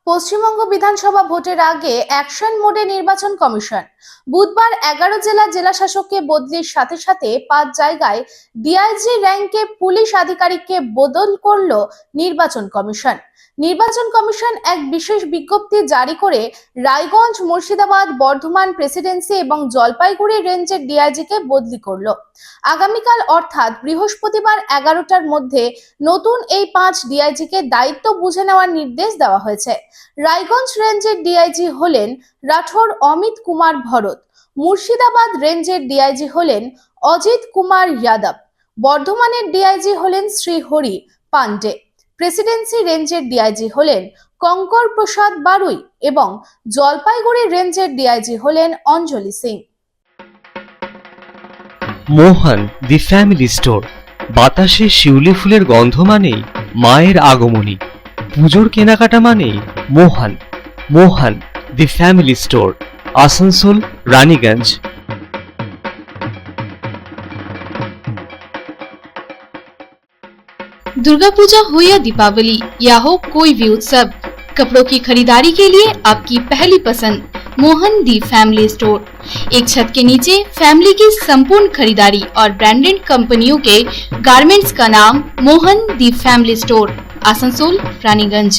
পশ্চিমবঙ্গ বিধানসভা ভোটের আগে অ্যাকশন মোডে নির্বাচন কমিশন। বুধবার 11 জেলা শাসককে বদলির সাথে সাথে 5 জায়গায় ডিআইজি র্যাঙ্কে পুলিশ আধিকারিককে বদল করল নির্বাচন কমিশন। নির্বাচন কমিশন এক বিশেষ বিজ্ঞপ্তি জারি করে রায়গঞ্জ, মুর্শিদাবাদ, বর্ধমান প্রেসিডেন্সি এবং জলপাইগুড়ি রেঞ্জের ডিআইজিকে বদলি করল। আগামীকাল অর্থাৎ বৃহস্পতিবার 11টার মধ্যে নতুন এই 5 ডিআইজিকে দায়িত্ব বুঝে নেওয়ার নির্দেশ দেওয়া হয়েছে। রায়গঞ্জ রেঞ্জের ডিআইজি হলেন রাঠোর অমিত কুমার ভরত, মুর্শিদাবাদ রেঞ্জের ডিআইজি হলেন অজিত কুমার যাদব, বর্ধমানের ডিআইজি হলেন শ্রীহরি পান্ডে, প্রেসিডেন্সি রেঞ্জের ডিআইজি হলেন কঙ্কর প্রসাদ বারুই এবং জলপাইগুড়ি রেঞ্জের ডিআইজি হলেন অঞ্জলি সিং। মোহন দি ফ্যামিলি স্টোর। বাতাসে শিউলি ফুলের গন্ধ মানেই মায়ের আগমনী, পুজোর কেনাকাটা মানেই Mohan. Mohan the family store, Asansol, Raniganj. Durga Puja हो या दीपावली या हो कोई भी उत्सव, कपड़ों की खरीदारी के लिए आपकी पहली पसंद मोहन दी फैमिली स्टोर। एक छत के नीचे फैमिली की संपूर्ण खरीदारी और ब्रांडेड कंपनियों के गारमेंट्स का नाम मोहन दी फैमिली स्टोर, आसनसोल, रानीगंज।